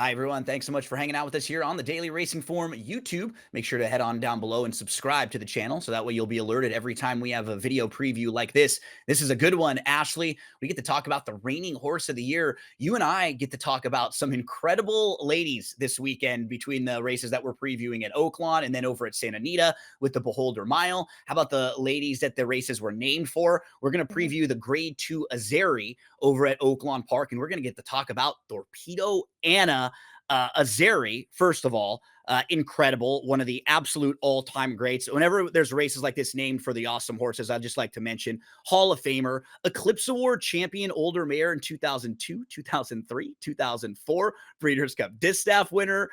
Hi, everyone. Thanks so much for hanging out with us here on the Daily Racing Form YouTube. Make sure to head on down below and subscribe to the channel so that way you'll be alerted every time we have a video preview like this. This is a good one, Ashley. We get to talk about the reigning horse of the year. You and I get to talk about some incredible ladies this weekend between the races that we're previewing at Oaklawn and then over at Santa Anita with the Beholder Mile. How about the ladies that the races were named for? We're going to Mhm. preview the Grade 2 Azeri over at Oaklawn Park, and we're going to get to talk about Thorpedo Anna. Azeri, first of all, incredible, one of the absolute all-time greats. Whenever there's races like this named for the awesome horses, I'd just like to mention Hall of Famer, Eclipse Award champion, older mare in 2002, 2003, 2004, Breeders' Cup Distaff winner,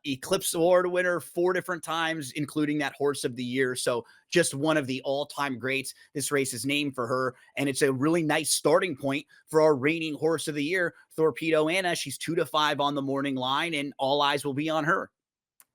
Eclipse Award winner 4 different times, including that Horse of the Year. So just one of the all-time greats. This race is named for her, and it's a really nice starting point for our reigning Horse of the Year, Thorpedo Anna. She's 2-5 on the morning line, and all eyes will be on her.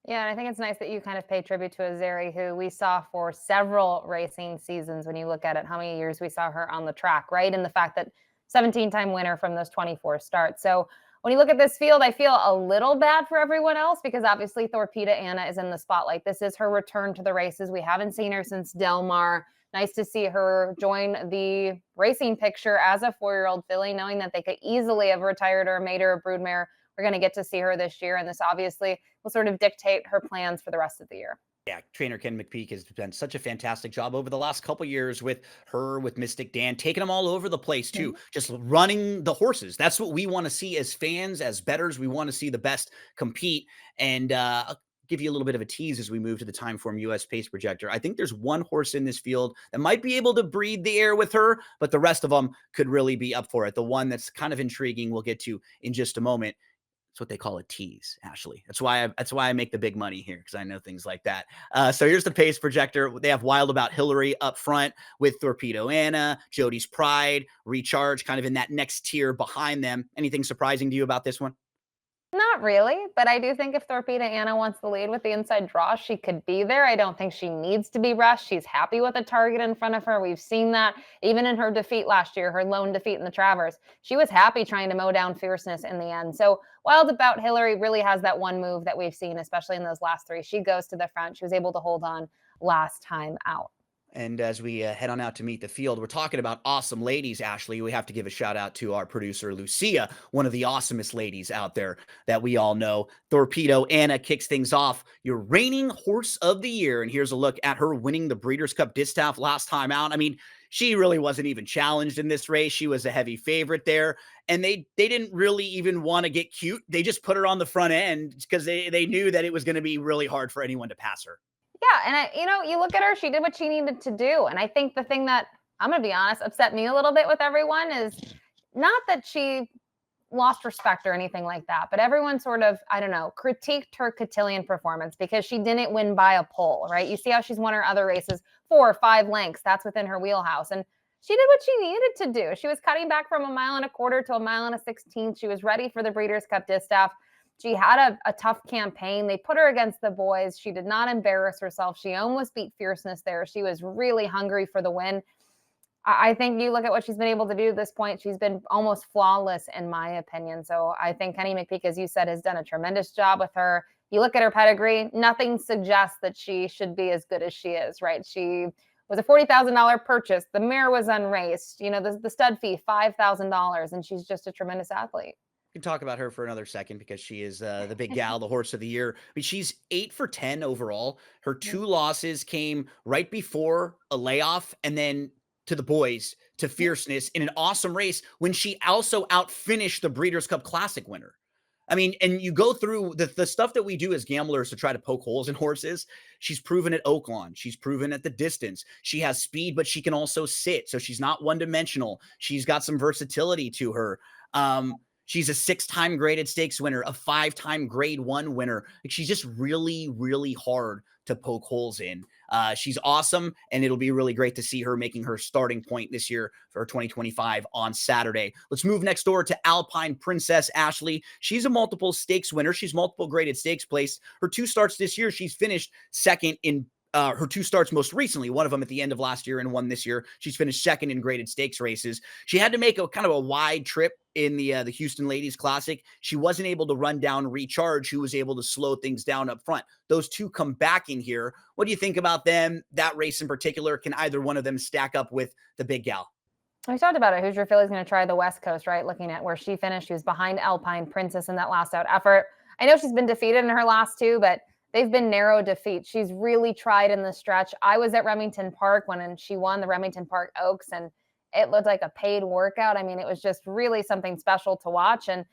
Yeah, and I think it's nice that you kind of pay tribute to Azeri, who we saw for several racing seasons when you look at it, how many years we saw her on the track, right? And the fact that 17-time winner from those 24 starts. So when you look at this field, I feel a little bad for everyone else because obviously Thorpedo Anna is in the spotlight. This is her return to the races. We haven't seen her since Del Mar. Nice to see her join the racing picture as a 4-year-old filly, knowing that they could easily have retired her, made her a broodmare. We're going to get to see her this year, and this obviously will sort of dictate her plans for the rest of the year. Yeah, trainer Ken McPeak has done such a fantastic job over the last couple years with her, with Mystic Dan, taking them all over the place too, Mhm. just running the horses. That's what we want to see as fans, as bettors. We want to see the best compete. And I'll give you a little bit of a tease as we move to the Timeform US Pace Projector. I think there's one horse in this field that might be able to breathe the air with her, but the rest of them could really be up for it. The one that's kind of intriguing, we'll get to in just a moment. It's what they call a tease, Ashley. That's why I make the big money here because I know things like that. So here's the pace projector. They have Wild About Hillary up front with Thorpedo Anna, Jody's Pride, Recharge, kind of in that next tier behind them. Anything surprising to you about this one? Not really, but I do think if Thorpedo Anna wants the lead with the inside draw, she could be there. I don't think she needs to be rushed. She's happy with a target in front of her. We've seen that even in her defeat last year, her lone defeat in the Travers. She was happy trying to mow down Fierceness in the end. So Wild About Hillary really has that one move that we've seen, especially in those last three. She goes to the front. She was able to hold on last time out. And as we head on out to meet the field, we're talking about awesome ladies, Ashley. We have to give a shout out to our producer, Lucia, one of the awesomest ladies out there that we all know. Thorpedo Anna kicks things off, your reigning horse of the year. And here's a look at her winning the Breeders' Cup Distaff last time out. I mean, she really wasn't even challenged in this race. She was a heavy favorite there. And they didn't really even want to get cute. They just put her on the front end because they knew that it was going to be really hard for anyone to pass her. Yeah, and you look at her, she did what she needed to do. And I think the thing that I'm going to be honest, upset me a little bit with everyone is not that she lost respect or anything like that, but everyone sort of, I don't know, critiqued her cotillion performance because she didn't win by a pole, right? You see how she's won her other races 4 or 5 lengths. That's within her wheelhouse. And she did what she needed to do. She was cutting back from 1.25 miles to 1.16 miles. She was ready for the Breeders' Cup Distaff. She had a tough campaign. They put her against the boys. She did not embarrass herself. She almost beat Fierceness there. She was really hungry for the win. I think you look at what she's been able to do at this point, she's been almost flawless in my opinion. So I think Kenny McPeak, as you said, has done a tremendous job with her. You look at her pedigree, nothing suggests that she should be as good as she is, right? She was a $40,000 purchase. The mare was unraced. The stud fee, $5,000, and she's just a tremendous athlete. Can talk about her for another second because she is the big gal, the horse of the year. I mean, she's 8 for 10 overall. Her two losses came right before a layoff and then to the boys, to Fierceness in an awesome race when she also outfinished the Breeders' Cup Classic winner. I mean, and you go through the stuff that we do as gamblers to try to poke holes in horses. She's proven at Oaklawn. She's proven at the distance. She has speed, but she can also sit. So she's not one dimensional. She's got some versatility to her. She's a 6-time graded stakes winner, a 5-time grade 1 winner. Like, she's just really, really hard to poke holes in. She's awesome, and it'll be really great to see her making her starting point this year for 2025 on Saturday. Let's move next door to Alpine Princess Ashley. She's a multiple stakes winner. She's multiple graded stakes placed. Her 2 starts this year, she's finished second in her 2 starts most recently, one of them at the end of last year and one this year. She's finished second in graded stakes races. She had to make a kind of a wide trip in the Houston Ladies Classic. She wasn't able to run down Recharge, who was able to slow things down up front. Those two come back in here. What do you think about them? That race in particular, can either one of them stack up with the big gal? We talked about it. Hoosier Philly's going to try the West Coast, right? Looking at where she finished, she was behind Alpine Princess in that last out effort. I know she's been defeated in her last two, but they've been narrow defeats. She's really tried in the stretch. I was at Remington Park when she won the Remington Park Oaks, and it looked like a paid workout. I mean, it was just really something special to watch. And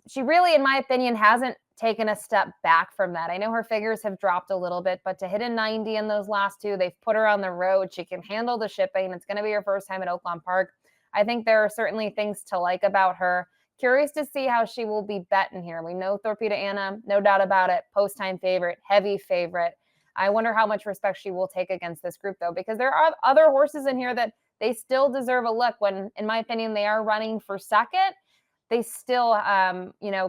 she really, in my opinion, hasn't taken a step back from that. I know her figures have dropped a little bit, but to hit a 90 in those last two, they've put her on the road. She can handle the shipping. It's going to be her first time at Oaklawn Park. I think there are certainly things to like about her. Curious to see how she will be bet in here. We know Thorpedo Anna, no doubt about it, post-time favorite, heavy favorite. I wonder how much respect she will take against this group, though, because there are other horses in here that they still deserve a look when, in my opinion, they are running for second. They still,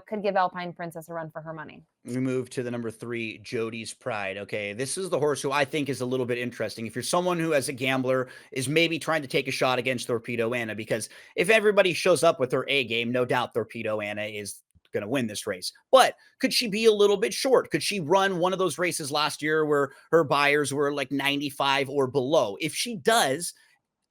could give Alpine Princess a run for her money. We move to the number 3, Jody's Pride. Okay, this is the horse who I think is a little bit interesting. If you're someone who, as a gambler, is maybe trying to take a shot against Thorpedo Anna, because if everybody shows up with her A game, no doubt Thorpedo Anna is going to win this race. But could she be a little bit short? Could she run one of those races last year where her buyers were like 95 or below? If she does,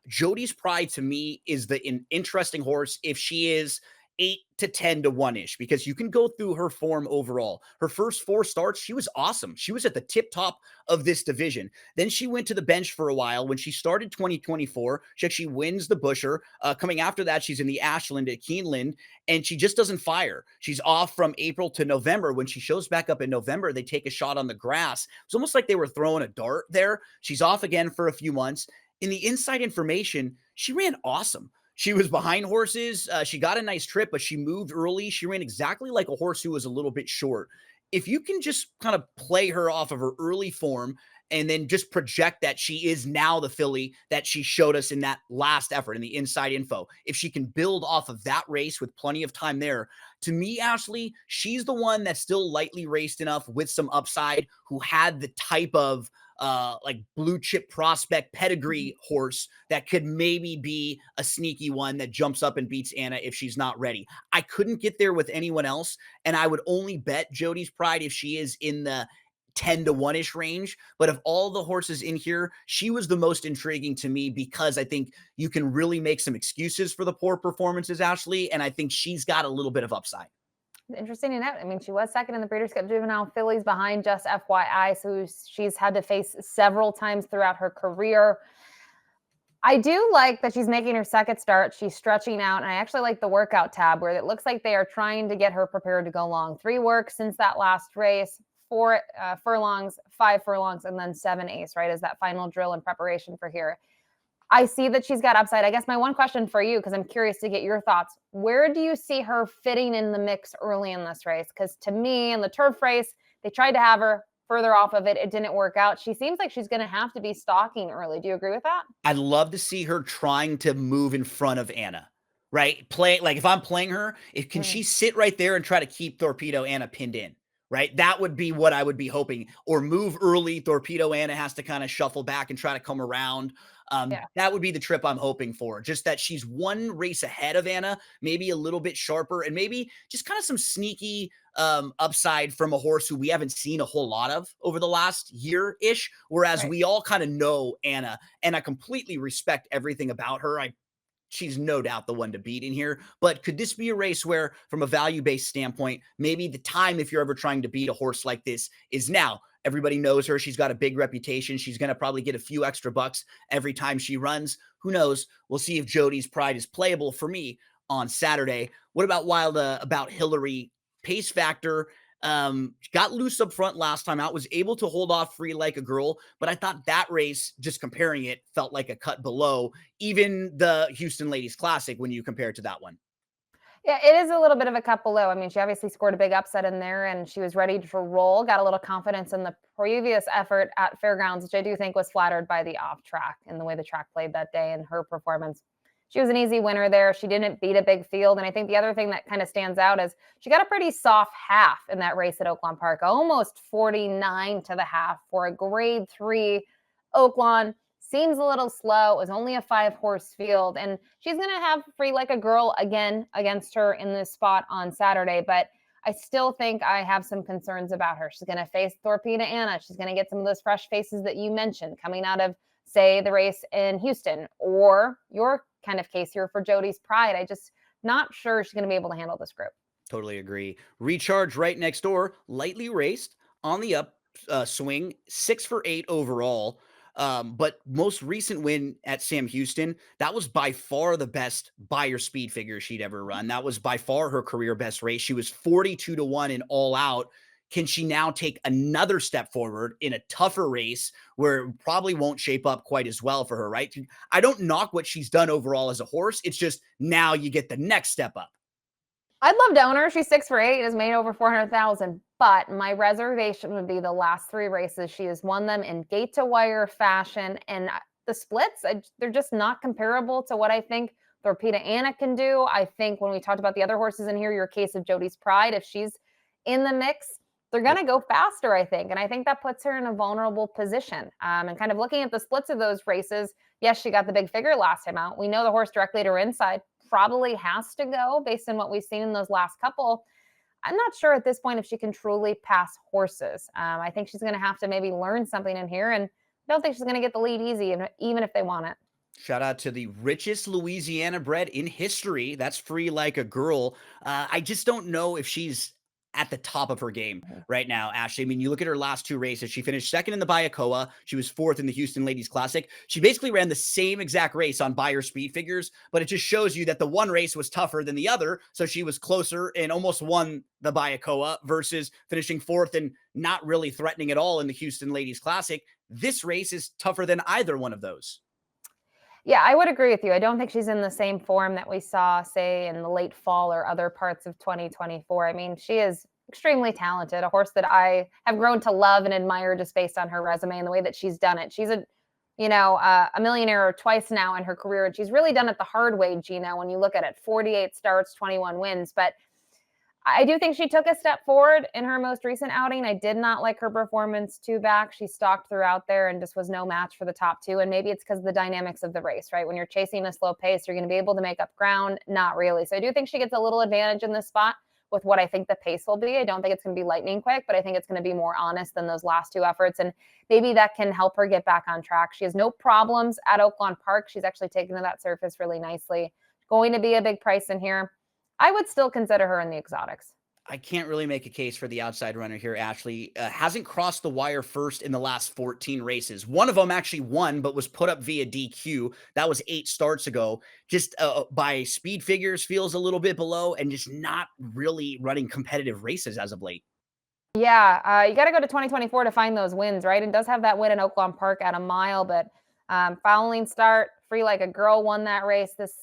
Jody's Pride to me is an interesting horse if she is 8 to 10 to 1-ish, because you can go through her form overall. Her first 4 starts, she was awesome. She was at the tip top of this division. Then she went to the bench for a while. When she started 2024, she actually wins the Busher. Coming after that, she's in the Ashland at Keeneland, and she just doesn't fire. She's off from April to November. When she shows back up in November, they take a shot on the grass. It's almost like they were throwing a dart there. She's off again for a few months. In the inside information, she ran awesome. She was behind horses. She got a nice trip, but she moved early. She ran exactly like a horse who was a little bit short. If you can just kind of play her off of her early form and then just project that she is now the filly that she showed us in that last effort in the inside info, if she can build off of that race with plenty of time there, to me, Ashley, she's the one that's still lightly raced enough with some upside, who had the type of like blue chip prospect pedigree horse that could maybe be a sneaky one that jumps up and beats Anna if she's not ready. I couldn't get there with anyone else, and I would only bet Jody's Pride if she is in the 10 to 1-ish range. But of all the horses in here, she was the most intriguing to me, because I think you can really make some excuses for the poor performances, Ashley, and I think she's got a little bit of upside. Interesting to note. I mean, she was second in the Breeders' Cup Juvenile fillies behind Just FYI, so she's had to face several times throughout her career. I do like that she's making her second start. She's stretching out, and I actually like the workout tab where it looks like they are trying to get her prepared to go long. 3 works since that last race, 4 furlongs, 5 furlongs, and then 7 ace, right, is that final drill in preparation for here. I see that she's got upside. I guess my one question for you, because I'm curious to get your thoughts, where do you see her fitting in the mix early in this race? Because to me, in the turf race, they tried to have her further off of it. It didn't work out. She seems like she's going to have to be stalking early. Do you agree with that? I'd love to see her trying to move in front of Anna, right? Like if I'm playing her, can she sit right there and try to keep Thorpedo Anna pinned in? Right? That would be what I would be hoping. Or move early. Thorpedo Anna has to kind of shuffle back and try to come around. That would be the trip I'm hoping for. Just that she's one race ahead of Anna, maybe a little bit sharper, and maybe just kind of some sneaky upside from a horse who we haven't seen a whole lot of over the last year-ish. Whereas we all kind of know Anna, and I completely respect everything about her. She's no doubt the one to beat in here. But could this be a race where, from a value-based standpoint, maybe the time, if you're ever trying to beat a horse like this, is now? Everybody knows her. She's got a big reputation. She's going to probably get a few extra bucks every time she runs. Who knows? We'll see if Jody's Pride is playable for me on Saturday. What about Hillary? Pace factor. Got loose up front last time out, was able to hold off Free Like a Girl, but I thought that race, just comparing it, felt like a cut below even the Houston Ladies Classic when you compare it to that one. Yeah, it is a little bit of a cut below. I mean, she obviously scored a big upset in there, and she was ready to roll, got a little confidence in the previous effort at Fairgrounds, which I do think was flattered by the off track and the way the track played that day and her performance. She was an easy winner there. She didn't beat a big field. And I think the other thing that kind of stands out is she got a pretty soft half in that race at Oaklawn Park, almost 49 to the half for a grade 3 Oaklawn. seems a little slow. It was only a 5-horse field, and she's going to have Free Like a Girl again against her in this spot on Saturday. But I still think I have some concerns about her. She's going to face Thorpedo Anna. She's going to get some of those fresh faces that you mentioned coming out of, say, the race in Houston, or your kind of case here for Jody's Pride. I just not sure she's going to be able to handle this group. Totally agree. Recharge right next door, lightly raced on the up swing, 6 for 8 overall. But most recent win at Sam Houston, that was by far the best Buyer speed figure she'd ever run. That was by far her career best race. She was 42-1 in all out. Can she now take another step forward in a tougher race where it probably won't shape up quite as well for her, right? I don't knock what she's done overall as a horse. It's just now you get the next step up. I'd love to own her. She's 6 for 8, has made over 400,000. But my reservation would be the last 3 races. She has won them in gate to wire fashion, and the splits, they're just not comparable to what I think Thorpedo Anna can do. I think when we talked about the other horses in here, your case of Jody's Pride, if she's in the mix, they're going to go faster, I think. And I think that puts her in a vulnerable position. And kind of looking at the splits of those races, yes, she got the big figure last time out. We know the horse directly to her inside probably has to go based on what we've seen in those last couple. I'm not sure at this point if she can truly pass horses. I think she's going to have to maybe learn something in here, and I don't think she's going to get the lead easy, even if they want it. Shout out to the richest Louisiana bred in history. That's Free Like a Girl. I just don't know if she's at the top of her game right now, Ashley. I mean, you look at her last 2 races. She finished second in the Buccola. She was 4th in the Houston Ladies Classic. She basically ran the same exact race on Buyer speed figures, but it just shows you that the one race was tougher than the other. So she was closer and almost won the Buccola versus finishing 4th and not really threatening at all in the Houston Ladies Classic. This race is tougher than either one of those. Yeah, I would agree with you. I don't think she's in the same form that we saw, say, in the late fall or other parts of 2024. I mean, she is extremely talented, a horse that I have grown to love and admire just based on her resume and the way that she's done it. She's a millionaire twice now in her career, and she's really done it the hard way, Gino, when you look at it. 48 starts, 21 wins. But I do think she took a step forward in her most recent outing. I did not like her performance 2 back. She stalked throughout there and just was no match for the top 2. And maybe it's because of the dynamics of the race, right? When you're chasing a slow pace, you're going to be able to make up ground. Not really. So I do think she gets a little advantage in this spot with what I think the pace will be. I don't think it's going to be lightning quick, but I think it's going to be more honest than those last 2 efforts. And maybe that can help her get back on track. She has no problems at Oaklawn Park. She's actually taken to that surface really nicely. Going to be a big price in here. I would still consider her in the exotics. I can't really make a case for the outside runner here, Ashley. Hasn't crossed the wire first in the last 14 races. One of them actually won, but was put up via DQ. That was 8 starts ago. Just by speed figures, feels a little bit below and just not really running competitive races as of late. Yeah, you got to go to 2024 to find those wins, right? It does have that win in Oaklawn Park at a mile, but following start, Free Like a Girl won that race. This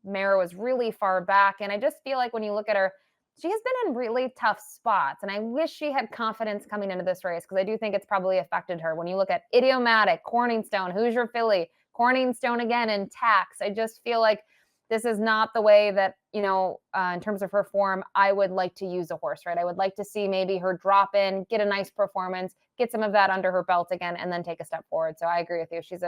mare was really far back, and I just feel like when you look at her, she has been in really tough spots, and I wish she had confidence coming into this race because I do think it's probably affected her. When you look at Idiomatic, Corningstone, Hoosier Filly, Corningstone again, and Tax, I just feel like this is not the way that, in terms of her form, I would like to use a horse, right? I would like to see maybe her drop in, get a nice performance, get some of that under her belt again, and then take a step forward. So I agree with you. She's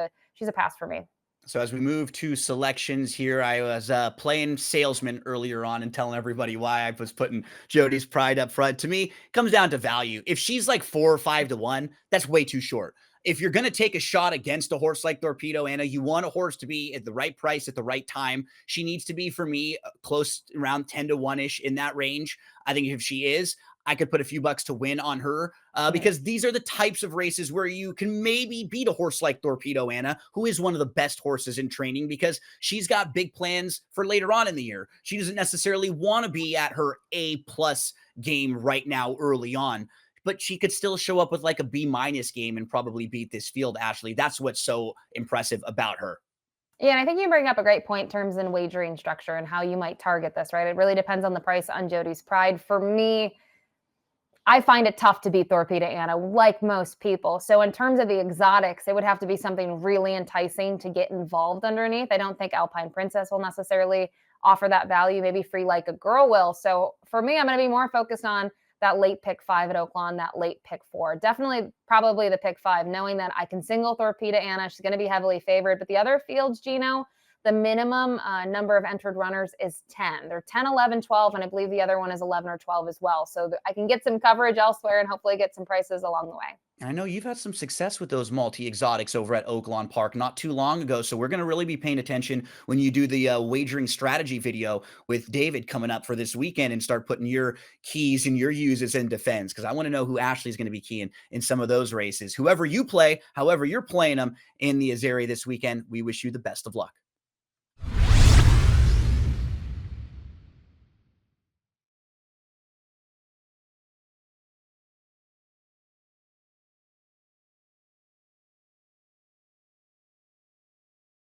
a pass for me. So as we move to selections here, I was playing salesman earlier on and telling everybody why I was putting Jody's Pride up front. To me, it comes down to value. If she's like 4 or 5-1, that's way too short. If you're going to take a shot against a horse like Thorpedo Anna, you want a horse to be at the right price at the right time. She needs to be, for me, close around 10-1-ish in that range. I think if she is, I could put a few bucks to win on her because these are the types of races where you can maybe beat a horse like Thorpedo Anna, who is one of the best horses in training because she's got big plans for later on in the year. She doesn't necessarily want to be at her A+ game right now early on, but she could still show up with like a B- game and probably beat this field, Ashley. That's what's so impressive about her. Yeah, and I think you bring up a great point in terms in wagering structure and how you might target this, right? It really depends on the price on Jody's Pride. For me, I find it tough to beat Thorpedo Anna, like most people. So in terms of the exotics, it would have to be something really enticing to get involved underneath. I don't think Alpine Princess will necessarily offer that value. Maybe Free Like a Girl will. So for me, I'm going to be more focused on that late pick 5 at Oaklawn, that late pick 4. Definitely, probably the pick 5, knowing that I can single Thorpedo Anna. She's going to be heavily favored. But the other fields, Gino, the minimum number of entered runners is 10. They're 10, 11, 12, and I believe the other one is 11 or 12 as well. So I can get some coverage elsewhere and hopefully get some prices along the way. I know you've had some success with those multi-exotics over at Oaklawn Park not too long ago, so we're going to really be paying attention when you do the wagering strategy video with David coming up for this weekend and start putting your keys and your uses in defense, because I want to know who Ashley's going to be keying in some of those races. Whoever you play, however you're playing them in the Azeri this weekend, we wish you the best of luck.